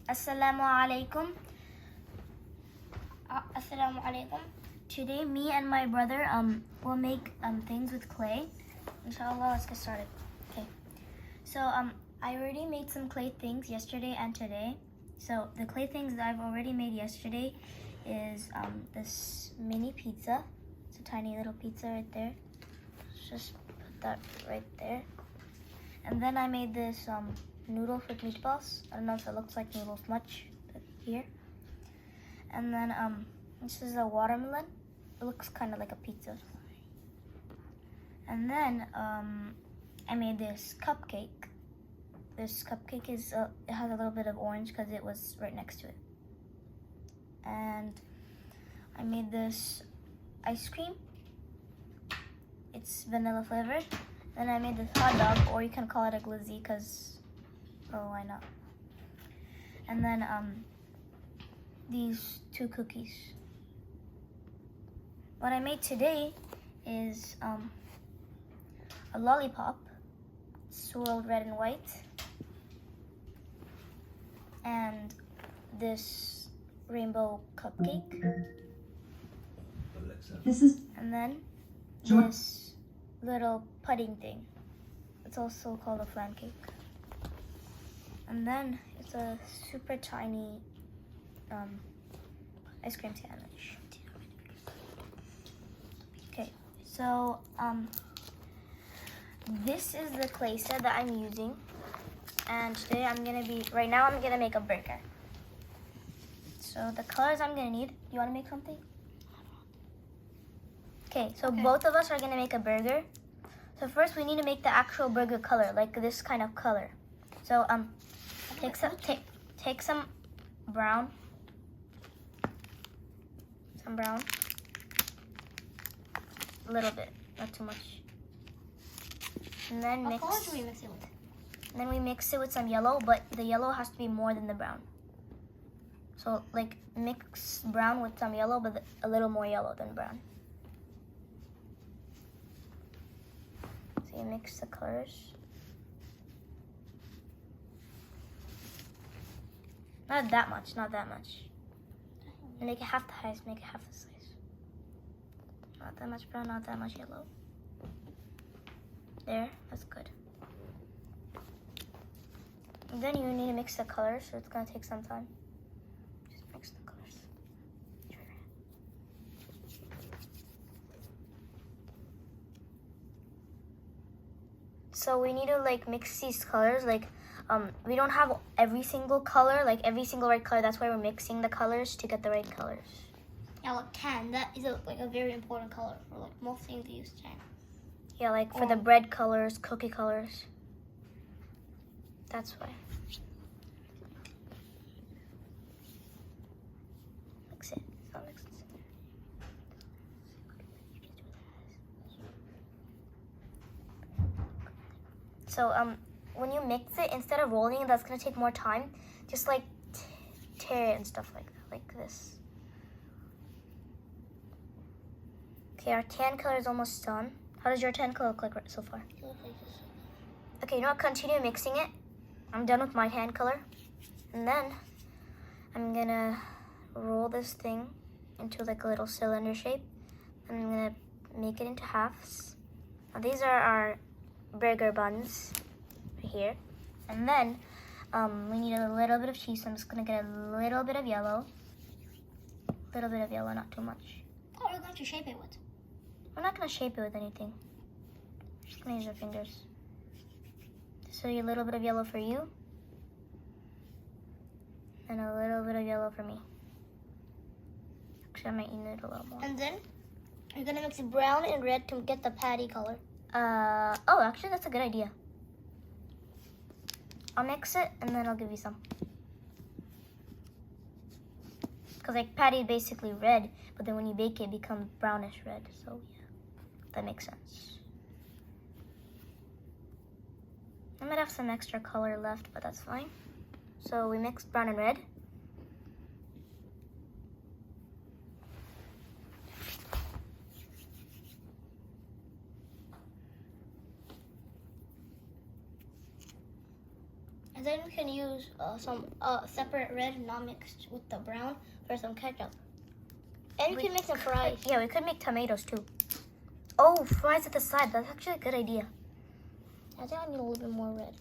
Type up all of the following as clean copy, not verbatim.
Assalamu alaikum. Assalamu alaikum. Today, me and my brother will make things with clay. Inshallah, let's get started. Okay. So I already made some clay things yesterday and today. So the clay things that I've already made yesterday is this mini pizza. It's a tiny little pizza right there. Just put that right there. And then I made this noodle for meatballs. I don't know if it looks like noodles much, but here. And then this is a watermelon. It looks kind of like a pizza. And then I made this cupcake. This cupcake is it has a little bit of orange because it was right next to it. And I made this ice cream. It's vanilla flavored. Then I made this hot dog, or you can call it a glizzy, because why not? And then these two cookies. What I made today is a lollipop, swirled red and white, and this rainbow cupcake. And then this little pudding thing. It's also called a flan cake. And then it's a super tiny ice cream sandwich. Okay, so this is the clay set that I'm using. And today right now I'm gonna make a burger. So the colors I'm gonna need, you wanna make something? Okay, so both of us are gonna make a burger. So first we need to make the actual burger color, like this kind of color. So take some brown. Some brown. A little bit, not too much. And then mix. What color do we mix it with? And then we mix it with some yellow, but the yellow has to be more than the brown. So like mix brown with some yellow, but a little more yellow than brown. So you mix the colors. Not that much, not that much. Make it half the size, make it half the size. Not that much brown, not that much yellow. There, that's good. And then you need to mix the colors, so it's gonna take some time. Just mix the colors. So we need to like mix these colors. Like we don't have every single color, like every single right color. That's why we're mixing the colors to get the right colors. Yeah, like tan. That is like a very important color for like most things we use tan. Yeah, like for the bread colors, cookie colors. That's why. Mix it. So mix it. So when you mix it, instead of rolling it, that's gonna take more time. Just like tear it and stuff like that, like this. Okay, our tan color is almost done. How does your tan color look like so far? Okay, you know what? Continue mixing it. I'm done with my tan color. And then I'm gonna roll this thing into like a little cylinder shape. And I'm gonna make it into halves. Now these are our burger buns right here. And then we need a little bit of cheese. So I'm just gonna get a little bit of yellow. A little bit of yellow, not too much. What are you going to shape it with? We're not gonna shape it with anything. We're just gonna use our fingers. So a little bit of yellow for you. And a little bit of yellow for me. Actually, I might need it a little more. And then you're gonna mix brown and red to get the patty color. Oh, actually, that's a good idea. I'll mix it and then I'll give you some. Because like patty is basically red, but then when you bake it, it becomes brownish red. So yeah, that makes sense. I might have some extra color left, but that's fine. So we mixed brown and red. And then can use some separate red, not mixed with the brown, for some ketchup. And you can make some fries. Yeah, we could make tomatoes too. Oh, fries at the side. That's actually a good idea. I think I need a little bit more red.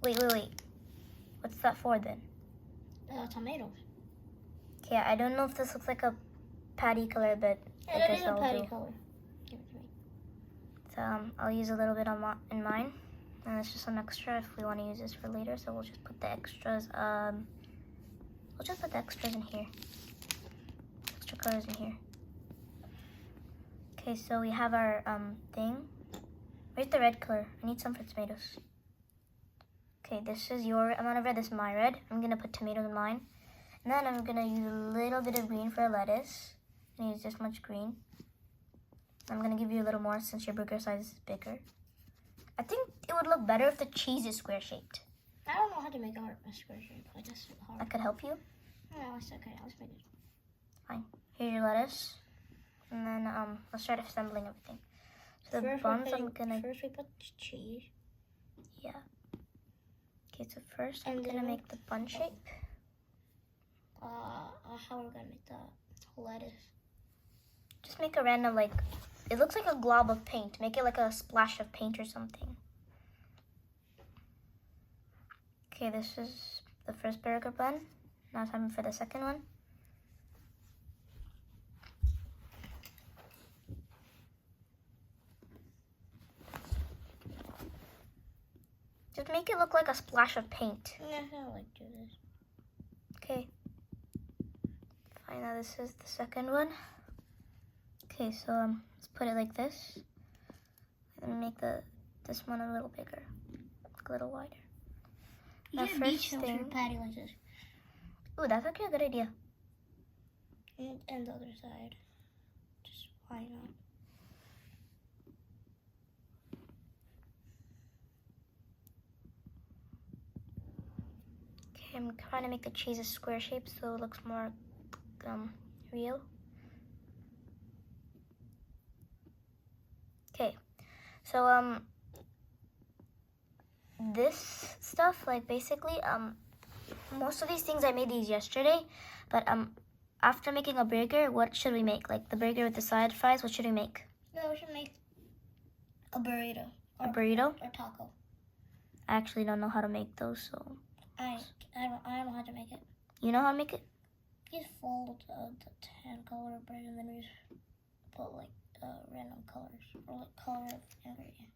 Wait. What's that for then? Tomatoes. Okay, I don't know if this looks like a patty color, but Yeah, I that guess is a I'll patty do. color. Give it to me. So I'll use a little bit on in mine, and it's just some extra if we want to use this for later. So we'll just put the extras. We'll just put the extras in here. Extra colors in here. Okay, so we have our thing. Where's the red color? I need some for tomatoes. Okay, this is your amount of red. This is my red. I'm gonna put tomatoes in mine, and then I'm gonna use a little bit of green for lettuce. I'm gonna use this much green. I'm gonna give you a little more since your burger size is bigger. I think it would look better if the cheese is square shaped. I don't know how to make a square shape. Like that's hard. I could help you. No, it's okay. I'll just make it. Fine. Here's your lettuce, and then let's start assembling everything. So the buns, First we put cheese. Yeah. Okay, so first And I'm gonna then- make the bun shape. How are we gonna make the lettuce? Just make a random it looks like a glob of paint. Make it like a splash of paint or something. Okay, this is the first burger bun. Now time for the second one. Just make it look like a splash of paint. Yeah, I don't like do this. Okay. Fine, now this is the second one. Okay, so let's put it like this. And make this one a little bigger, a little wider. You Now should first your thing. patty like this. Ooh, that's actually a good idea. And the other side. Just why not? Okay, I'm trying to make the cheese a square shape so it looks more real. Okay, so this stuff, basically most of these things I made these yesterday, but after making a burger, what should we make? Like the burger with the side fries, what should we make? No, we should make a burrito. A burrito? Or taco. I actually don't know how to make those, so I don't know how to make it. you know how to make it? You just fold the tan color bread and then we just put random colors or color of ingredient.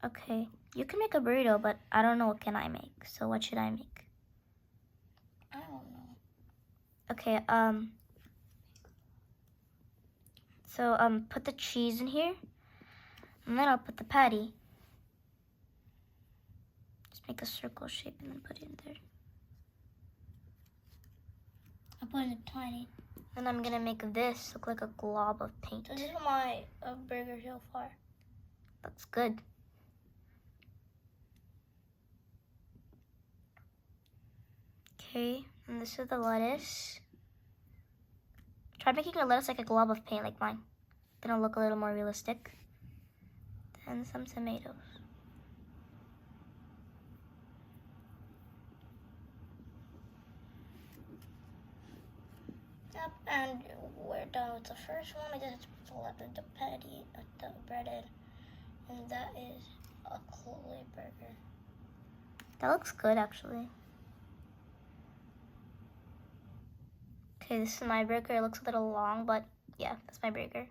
Okay, you can make a burrito, but I don't know what can I make. So what should I make? I don't know. Okay, so put the cheese in here, and then I'll put the patty. Just make a circle shape and then put it in there. I put it tiny. Then I'm gonna make this look like a glob of paint. So this is my burger so far. Looks good. Okay, and this is the lettuce. Try making your lettuce like a glob of paint like mine. Then it'll look a little more realistic. Then some tomatoes. Yep, and we're done with the first one. I just put the patty, the bread in, and that is a clay burger. That looks good actually. Okay, this is my burger. It looks a little long, but yeah, that's my burger.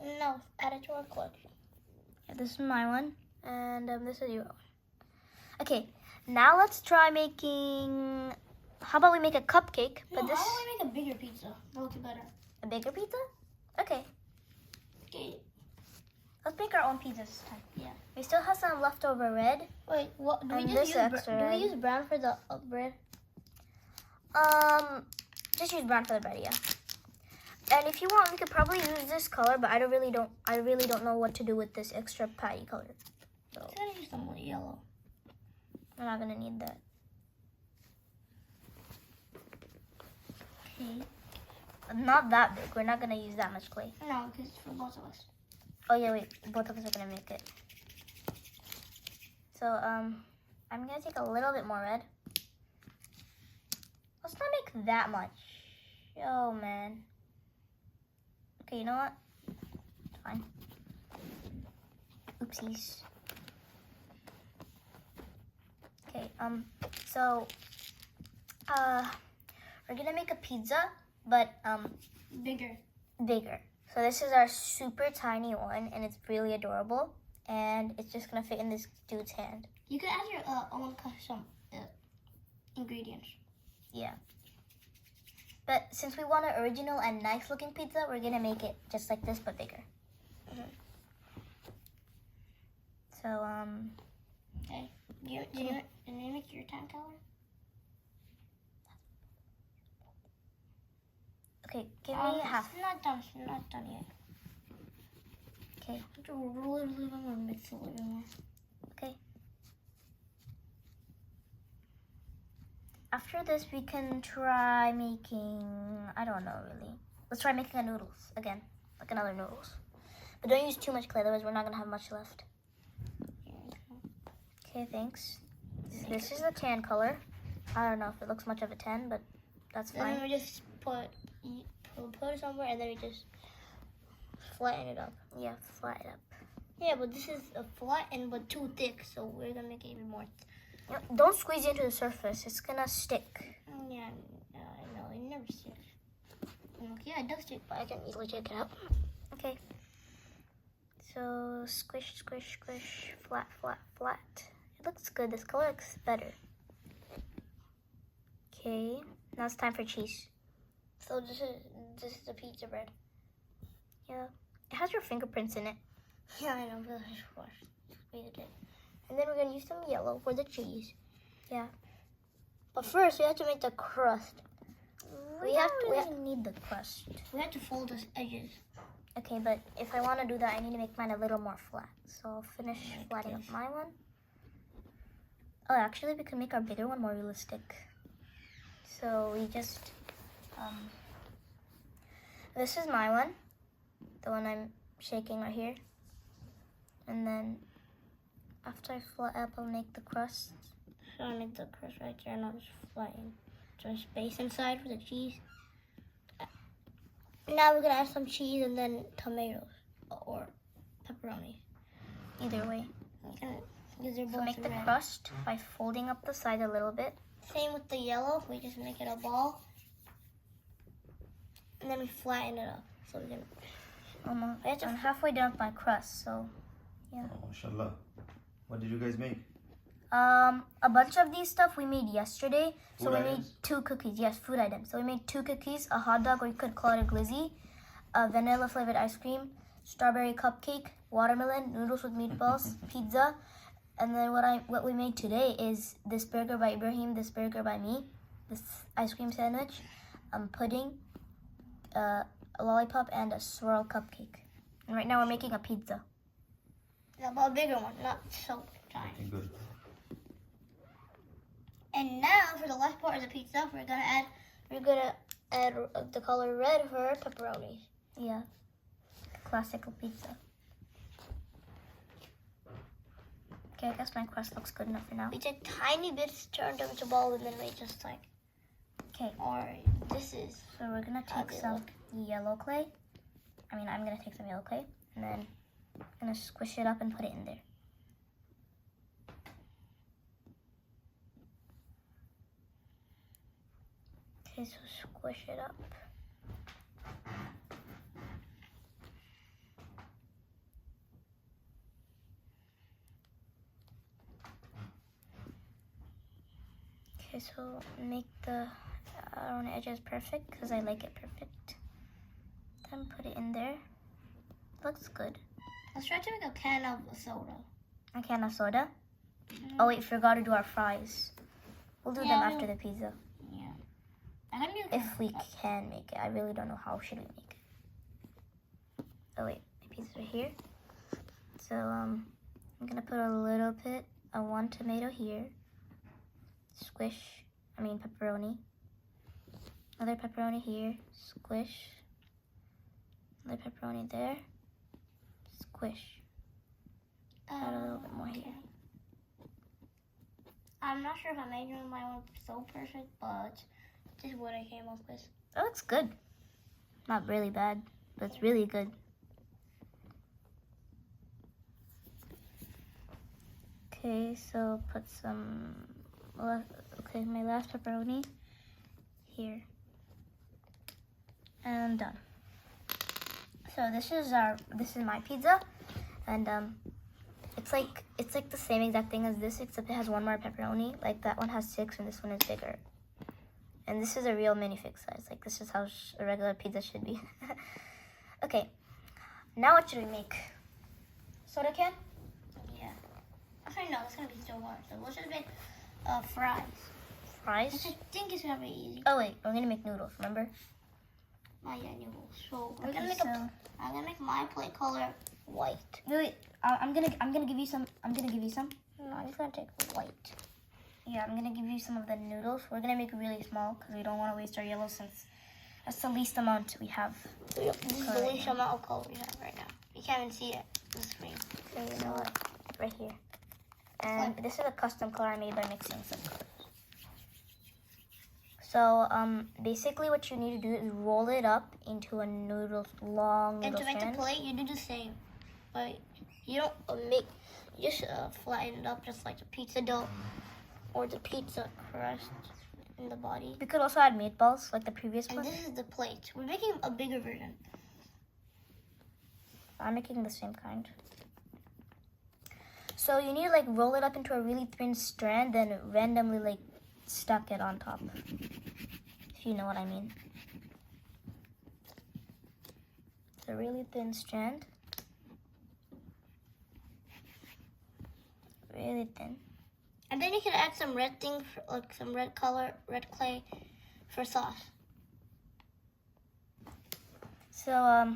No, add it to our collection. Yeah, this is my one, and this is your one. Okay, now let's try making. How about we make a cupcake? No, But this how about we make a bigger pizza? That looks better. a bigger pizza? Okay, Okay. let's make our own pizza this time. Yeah. We still have some leftover red. Wait, what do we And just this use? extra Do we red. use brown for the bread? Just use brown for the bread, yeah. And if you want, we could probably use this color, but I really don't know what to do with this extra patty color. So I'm gonna use some more yellow. we're not gonna need that. Okay. Not that big. We're not gonna use that much clay. No, because it's for both of us. Oh yeah, wait. Both of us are gonna make it. So I'm gonna take a little bit more red. Let's not make that much. Oh man. Okay, you know what? It's fine. Oopsies. Okay, so we're gonna make a pizza, but Bigger. bigger. So this is our super tiny one, and it's really adorable, and it's just gonna fit in this dude's hand. You can add your own custom ingredients. Yeah. But since we want an original and nice looking pizza, we're gonna make it just like this but bigger. Mhm. So Okay. Do you make your tan color? okay, give me half. It's not done. It's not done yet. Okay. Really want to mix it a little bit more. Okay. After this, we can try making, I don't know really. Let's try making a noodles again, like another noodles. But don't use too much clay, otherwise we're not gonna have much left. Here we go. Okay, thanks. This is the tan color. I don't know if it looks much of a 10, but that's And then fine. we just put it somewhere, and then we just flatten it up. Yeah, flat it up. Yeah, but this is a flattened but too thick, so we're gonna make it even more. Don't squeeze into the surface, it's gonna stick. Yeah, I know, it never sticks. Yeah, it does stick, but I can easily take it out. Okay. So squish, squish, squish, flat, flat, flat. It looks good. This color looks better. Okay, now it's time for cheese. So this is the pizza bread. Yeah, it has your fingerprints in it. Yeah, I know, but I squeezed it. And then we're gonna use some yellow for the cheese. Yeah. But first, we have to make the crust. We don't need the crust. We have to fold the edges. Okay, but if I want to do that, I need to make mine a little more flat. So I'll finish flattening up my one. Oh, actually, we can make our bigger one more realistic. So we just, this is my one, the one I'm shaking right here. And then after I flat up, I'll make the crust. So I make the crust right there, and I'll just flatten. So space inside for the cheese. Now we're gonna add some cheese and then tomatoes or pepperoni. Either way. Because they're So both make the red. crust by folding up the side a little bit. Same with the yellow. We just make it a ball, and then we flatten it up. So we can. Almost. I'm halfway done with my crust, so yeah. Oh, mashallah. What did you guys make? A bunch of these stuff we made yesterday. So Food we made items? 2 cookies. Yes, food items. So we made 2 cookies, a hot dog, or you could call it a glizzy, a vanilla flavored ice cream, strawberry cupcake, watermelon, noodles with meatballs, pizza, and then what we made today is this burger by Ibrahim, this burger by me, this ice cream sandwich, pudding, a lollipop, and a swirl cupcake. And right now we're making a pizza. A bigger one, not so tiny. Okay, good. And now for the last part of the pizza, we're gonna add the color red for pepperoni. Yeah, classical pizza. Okay, I guess my crust looks good enough for now. We take tiny bits, turn them into balls, and then we just like. Okay, Or this is. so we're gonna How take they some look. yellow clay. I'm gonna take some yellow clay, and then I'm gonna squish it up and put it in there. Okay, so squish it up. Okay, so make the outer edges perfect because I like it perfect. Then put it in there. Looks good. Let's try to make a can of soda. A can of soda. Oh wait, forgot to do our fries. We'll do Yeah, them we'll- after the pizza. Yeah. I can do If we can make it. I really don't know how should we make it. Oh wait, my pieces are here. So I'm gonna put a little bit of 1 tomato here. Squish, pepperoni. Another pepperoni here. Squish. Another pepperoni there. Squish. Add a little bit more here. I'm not sure if I made my own so perfect, but this is what I came up with. That looks good. Not really bad, but it's really good. Okay, so put some. Okay, my last pepperoni here, and done. So this is my pizza, and it's like the same exact thing as this, except it has one more pepperoni. Like that one has 6, and this one is bigger. And this is a real minifig size. Like this is how a regular pizza should be. Okay, now what should we make? Soda can? Yeah. Actually, no, it's gonna be still hard. So let's just make fries. Fries? Which I think is gonna be easy. Oh wait, we're gonna make noodles. Remember? Oh yeah, noodles. So we're Okay, gonna make I'm gonna make my plate color white. Wait. I'm gonna give you some. I'm gonna give you some. No, I'm just gonna take white. Yeah, I'm gonna give you some of the noodles. We're gonna make it really small because we don't want to waste our yellow since that's the least amount we have. This is the least amount of color we have right now. You can't even see it on the screen. Okay, you know what? Right here. And this is a custom color I made by mixing some colors. So basically what you need to do is roll it up into a long And noodle to make strand. the plate, you do the same. But you don't you just flatten it up just like the pizza dough or the pizza crust in the body. We could also add meatballs like the previous And one. this is the plate. We're making a bigger version. I'm making the same kind. So you need to like roll it up into a really thin strand, then randomly like stuck it on top. If you know what I mean. It's a really thin strand. Really thin. And then you can add some red thing, like some red clay for sauce. So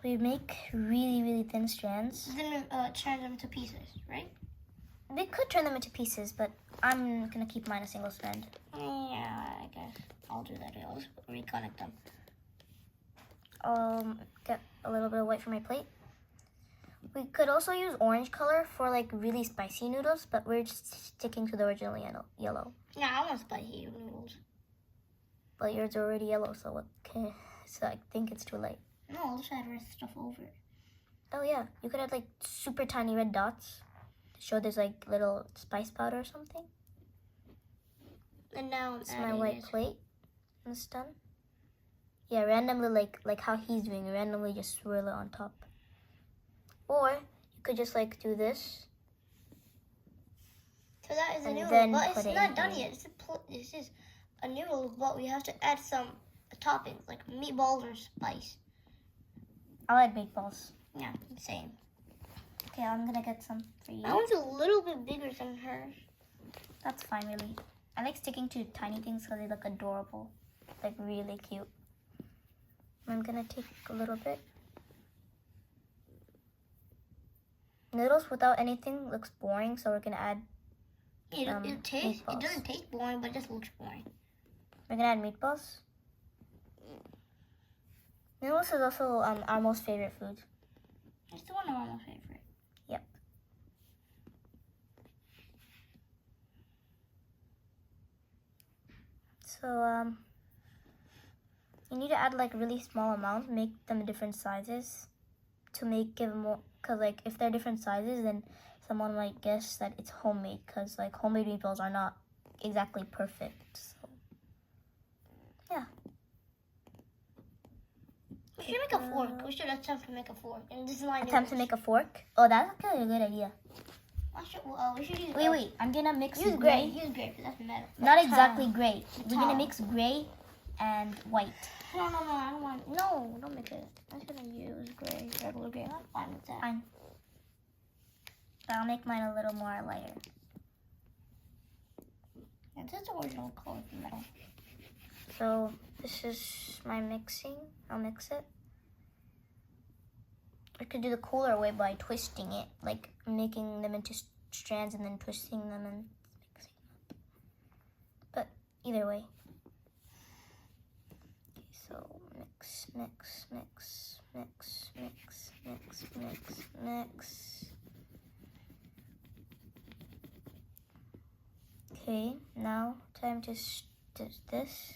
we make really thin strands. Then turn them to pieces, right? We could turn them into pieces, but I'm gonna keep mine a single strand. Yeah, I guess I'll do that. I'll just reconnect them. Get a little bit of white for my plate. We could also use orange color for like really spicy noodles, but we're just sticking to the original yellow. Yeah, I want spicy noodles. But yours are already yellow, so okay. So I think it's too late. No, I'll just add red stuff over it. Oh yeah, you could add like super tiny red dots to show there's like little spice powder or something. And now It's my white plate. And it's done. Yeah, randomly like how he's doing, randomly just swirl it on top. Or you could just like do this. So that is a And noodle, then but put it's it not in done here. yet. This is a noodle, but we have to add some toppings like meatballs or spice. I'll add meatballs. Yeah, same. Okay, I'm gonna get some for you. That one's a little bit bigger than hers. That's fine, really. I like sticking to tiny things because they look adorable. Like really cute. I'm gonna take a little bit. Noodles without anything looks boring, so we're gonna add It meatballs. doesn't taste boring, but it just looks boring. We're gonna add meatballs. Noodles is also our most favorite food. It's the one of my favorite. Yep. So you need to add like really small amounts, make them different sizes to make it more. Cause like if they're different sizes, then someone might guess that it's homemade. Cause like homemade meatballs are not exactly perfect. So yeah. We should make a fork. We should attempt to make a fork. And this is my Attempt to make a fork. Oh, that's actually a good idea. We should use. Wait. I'm gonna mix Use gray. Use gray, because that's metal. Not exactly gray. We're Tile. gonna mix gray and white. No, I don't want. No, don't make it. I'm just gonna use gray, regular gray. I'm fine with that. Fine. But I'll make mine a little more lighter. Yeah, this is the original color for metal. So this is my mixing. I'll mix it. I could do the cooler way by twisting it, like making them into strands and then twisting them and mixing them up. But either way. Okay, so mix. Okay, now time to stitch this.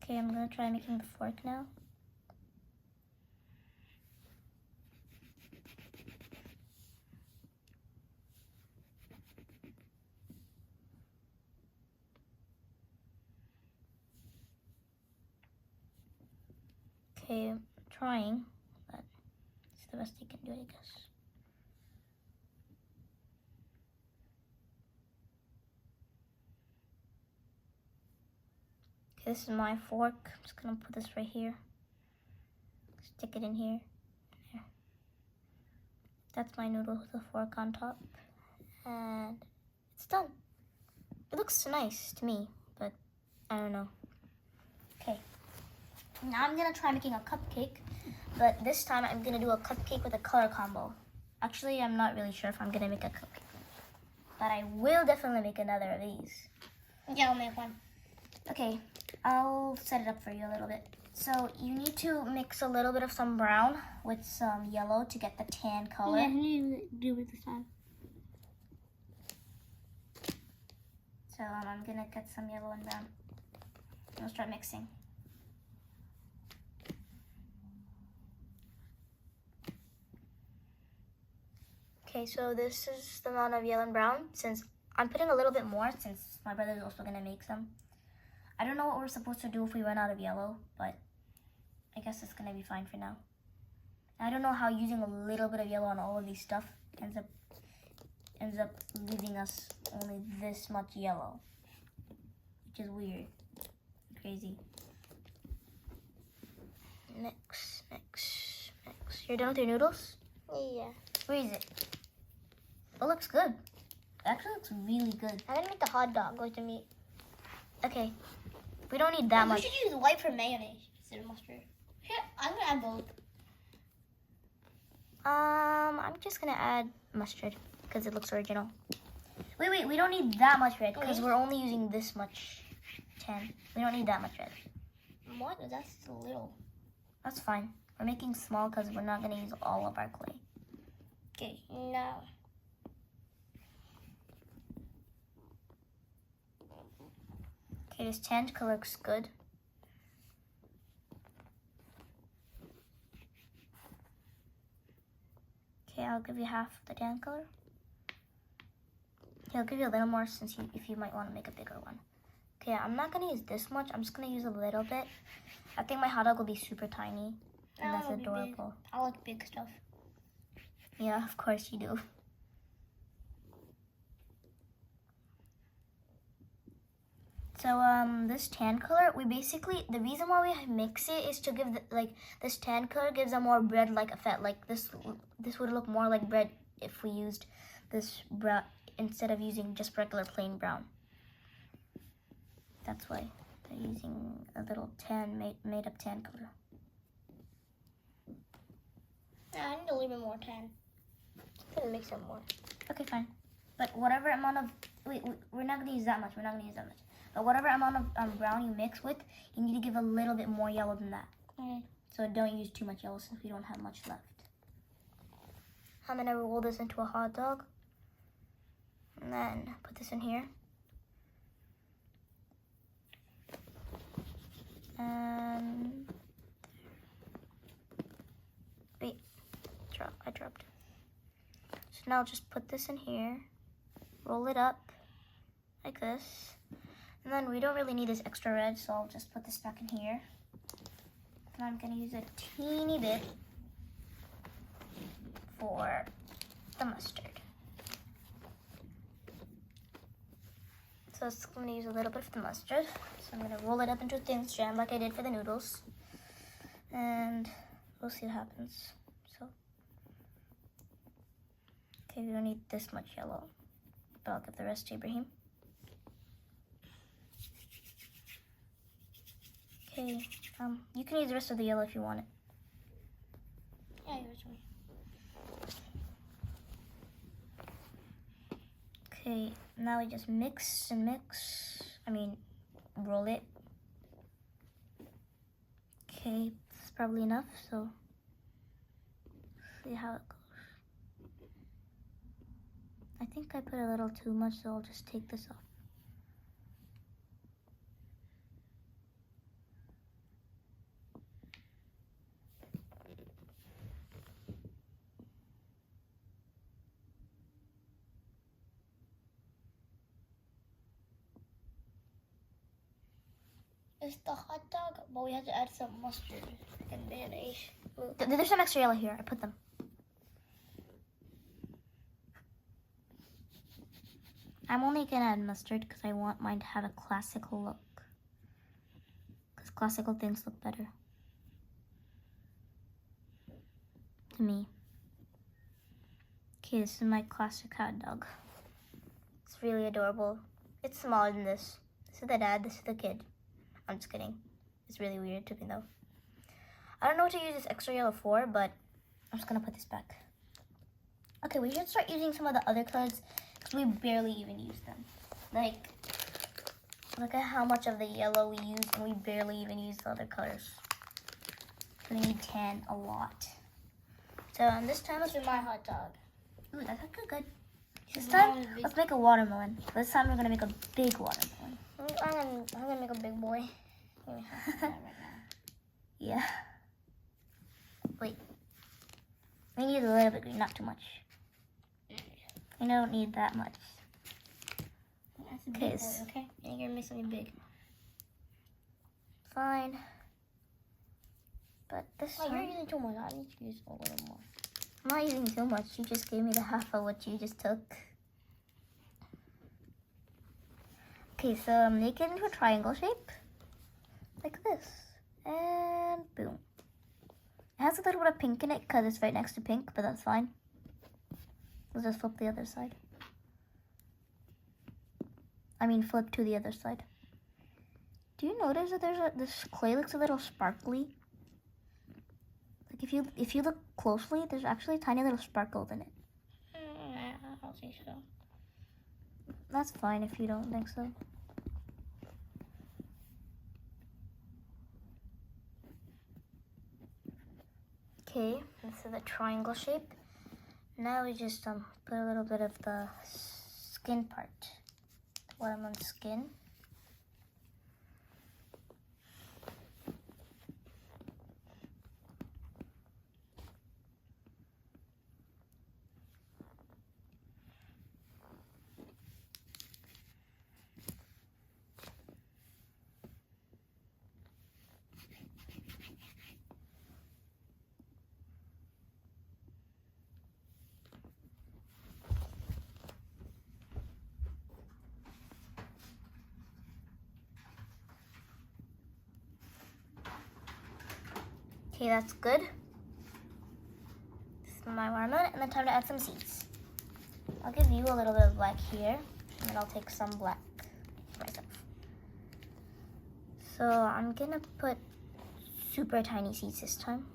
Okay, I'm gonna try making the fork now. Okay, I'm trying, but it's the best I can do, I guess. Okay, this is my fork. I'm just gonna put this right here. Stick it in here. There. That's my noodle with a fork on top. And it's done. It looks nice to me, but I don't know. Okay. Now I'm gonna try making a cupcake, but this time I'm gonna do a cupcake with a color combo. Actually, I'm not really sure if I'm gonna make a cupcake, but I will definitely make another of these. Yeah, I'll make one. Okay, I'll set it up for you a little bit. So you need to mix a little bit of some brown with some yellow to get the tan color. Yeah, you do it this time. So I'm gonna get some yellow and brown. We'll start mixing. Okay, so this is the amount of yellow and brown. Since I'm putting a little bit more, since my brother's also gonna make some. I don't know what we're supposed to do if we run out of yellow, but I guess it's gonna be fine for now. I don't know how using a little bit of yellow on all of these stuff ends up leaving us only this much yellow, which is weird, crazy. Mix. You're done with your noodles? Yeah. Where is it? It looks good. It actually looks really good. I'm gonna make the hot dog with the meat. Okay, we don't need that much. We should use white for mayonnaise instead of mustard. Here, I'm gonna add both. I'm just gonna add mustard because it looks original. Wait, we don't need that much red because we're only using this much tan. We don't need that much red. What? That's a little. That's fine. We're making small because we're not gonna use all of our clay. Okay, now. Okay, this tan color looks good. Okay, I'll give you half the tan color. Okay, I'll give you a little more since if you might want to make a bigger one. Okay, I'm not gonna use this much. I'm just gonna use a little bit. I think my hot dog will be super tiny, and that's adorable. I like big stuff. Yeah, of course you do. So this tan color, the reason why we mix it is to give this tan color gives a more bread-like effect. Like this would look more like bread if we used this brown instead of using just regular plain brown. That's why they're using a little tan made up tan color. Yeah, I need a little bit more tan. I'm gonna mix it more. Okay, fine. But whatever amount of we're not gonna use that much. But whatever amount of brown you mix with, you need to give a little bit more yellow than that. Okay. So don't use too much yellow since we don't have much left. I'm gonna roll this into a hot dog. And then put this in here. And wait, I dropped it. So now I'll just put this in here, roll it up like this. And then we don't really need this extra red, so I'll just put this back in here. And I'm gonna use a teeny bit for the mustard. So I'm gonna use a little bit of the mustard. So I'm gonna roll it up into a thin strand like I did for the noodles. And we'll see what happens. So, okay, we don't need this much yellow, but I'll give the rest to Ibrahim. Okay, you can use the rest of the yellow if you want it. Yeah, yours me. Okay, now we just mix and mix. Roll it. Okay, this is probably enough, so see how it goes. I think I put a little too much, so I'll just take this off. It's the hot dog, but we have to add some mustard and mayonnaise. There's some extra yellow here. I put them. I'm only gonna add mustard because I want mine to have a classical look. Because classical things look better. To me. Okay, this is my classic hot dog. It's really adorable. It's smaller than this. This is the dad, this is the kid. I'm just kidding. It's really weird to me though. I don't know what to use this extra yellow for, but I'm just gonna put this back. Okay, we should start using some of the other colors because we barely even use them. Like, look at how much of the yellow we use, and we barely even use the other colors. We need tan a lot. So this time let's do my hot dog. Ooh, that's good. This time, let's make a watermelon. This time we're gonna make a big watermelon. I'm gonna make a big boy. Yeah. Wait. We need a little bit green, not too much. We don't need that much. Okay, okay? And you're gonna make something big. Fine. But this Oh, time, you're using too much. I need to use a little more. I'm not using too much. You just gave me the half of what you just took. Okay, so make it into a triangle shape. Like this. And boom. It has a little bit of pink in it because it's right next to pink, but that's fine. We'll just flip the other side. I mean, flip to the other side. Do you notice that this clay looks a little sparkly? Like if you look closely, there's actually tiny little sparkles in it. I don't think so. That's fine if you don't think so. Okay, this is the triangle shape. Now we just put a little bit of the skin part, the watermelon skin. Okay, that's good. This is my watermelon, and then time to add some seeds. I'll give you a little bit of black here, and then I'll take some black for myself. So I'm gonna put super tiny seeds this time.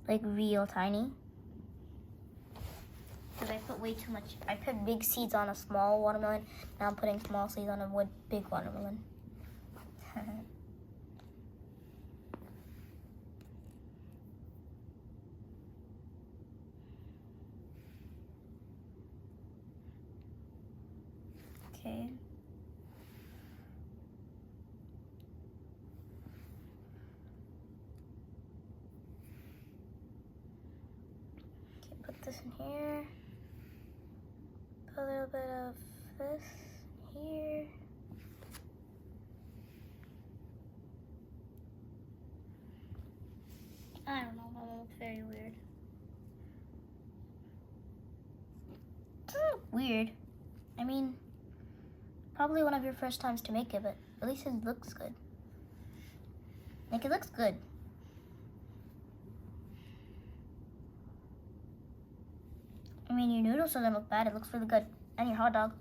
Like real tiny. Because I put way too much. I put big seeds on a small watermelon. Now I'm putting small seeds on a big watermelon. Okay. Okay, put this in here. Put a little bit of this here. I don't know, that looks very weird. It doesn't look weird. I mean, probably one of your first times to make it, but at least it looks good. Like, it looks good. I mean, your noodles doesn't look bad. It looks really good. And your hot dog.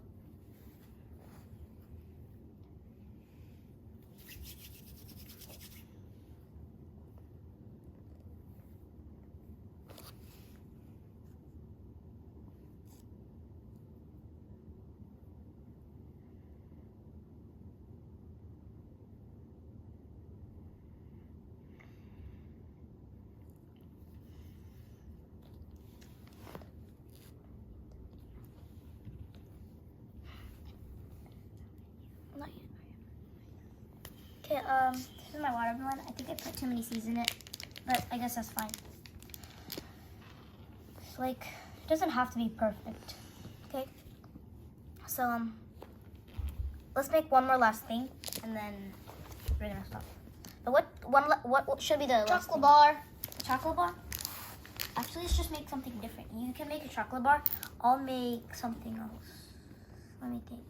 Okay, this is my watermelon. I think I put too many seeds in it, but I guess that's fine. It's like, it doesn't have to be perfect. Okay. So, let's make one more last thing, and then we're gonna stop. But what should be the last Chocolate thing? bar. Chocolate bar? Actually, let's just make something different. You can make a chocolate bar. I'll make something else. Let me think.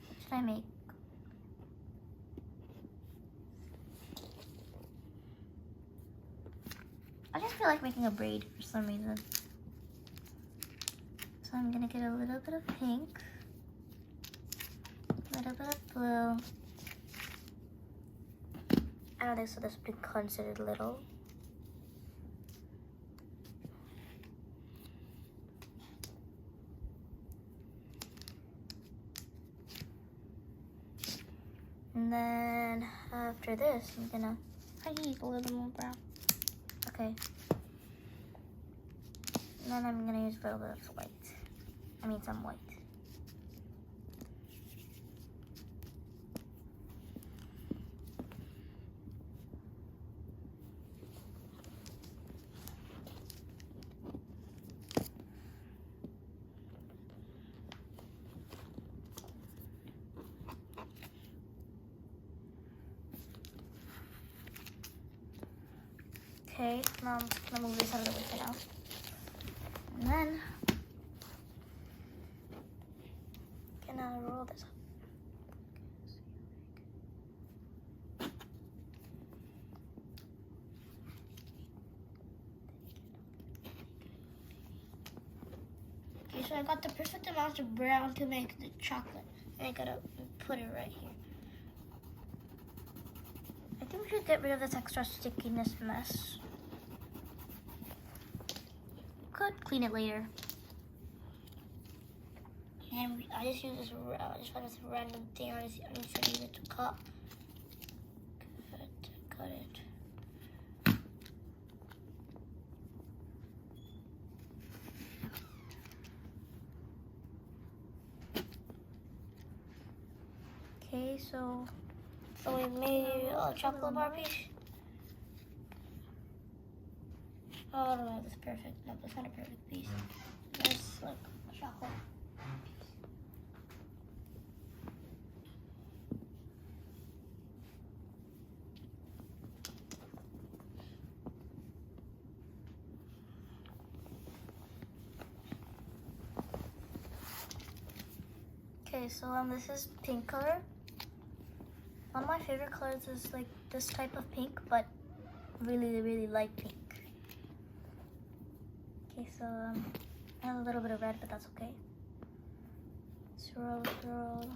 What should I make? I just feel like making a braid for some reason. So I'm gonna get a little bit of pink, a little bit of blue. I don't think so this would be considered little. And then after this, I'm gonna. I need a little more brown. Okay. And then I'm gonna use a little bit of white. I mean, some white. Okay, now I'm just gonna move this out of the way for now. And then, gonna roll this up. Okay, so I got the perfect amount of brown to make the chocolate. And I gotta put it right here. I think we should get rid of this extra stickiness mess. Could clean it later. And I just use this. I just found this random thing. I just use it to cut. Cut it. Okay, so So we made a chocolate bar piece. Oh no, that's perfect. No, that's not a perfect piece. It's like a chocolate. okay, so this is pink color. One of my favorite colors is like this type of pink, but really, really light pink. Okay, so I have a little bit of red, but that's okay. Swirl, swirl,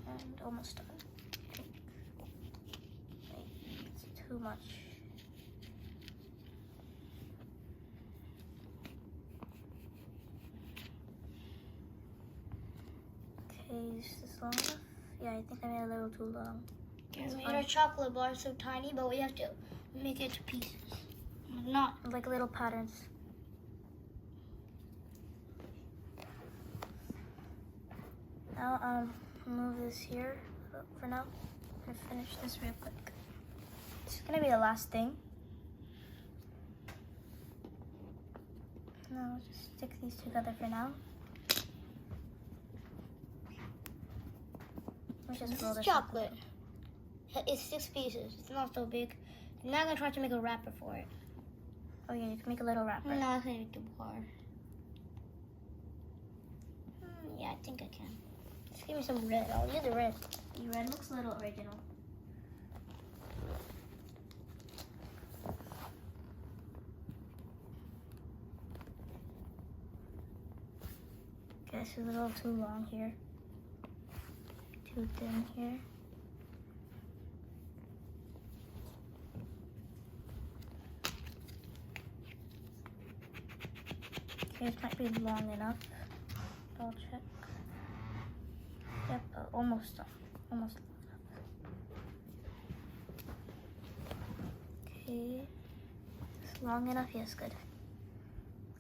and almost done. Pink. Wait, it's too much. Okay, is this long enough? Yeah, I think I made it a little too long. We made our chocolate bar so tiny, but we have to make it to pieces. Not Like little patterns. Now, move this here for now. I'm gonna finish this real quick. It's gonna be the last thing. Now, I'll just stick these together for now. Let's just this roll is this chocolate. It's 6 pieces. It's not so big. I'm not gonna try to make a wrapper for it. Oh yeah, you can make a little wrapper. No, it's gonna be too hard. Yeah, I think I can. Just give me some red. I'll use the red. The red looks a little original. Okay, this is a little too long here. Too thin here. Okay, this might be long enough. I'll check. Yep, almost done. Almost done. Okay, it's long enough. Yes, good.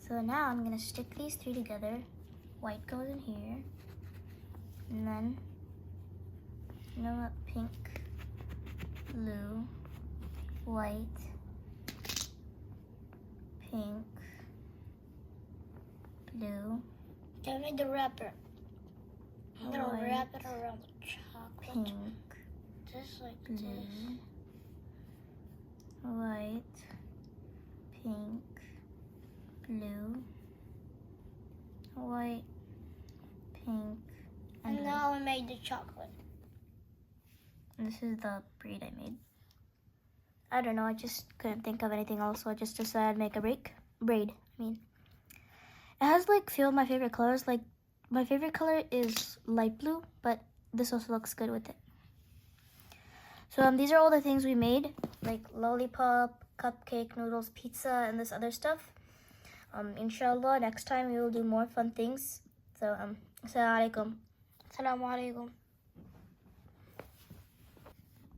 So now I'm gonna stick these 3 together. White goes in here, and then You know what? Pink, blue, white, pink, blue, Give me the wrapper. I'm gonna White. wrap it around the chocolate. pink, Just like blue, this. white, pink, blue, white, pink, and And blue. now I made the chocolate. This is the braid I made. I don't know, I just couldn't think of anything else, so I just decided to make a braid. It has like few of my favorite colors. Like my favorite color is light blue, but this also looks good with it. So these are all the things we made, like lollipop, cupcake, noodles, pizza, and this other stuff. Inshallah, next time we will do more fun things. So, assalamu alaikum. Assalamu alaikum.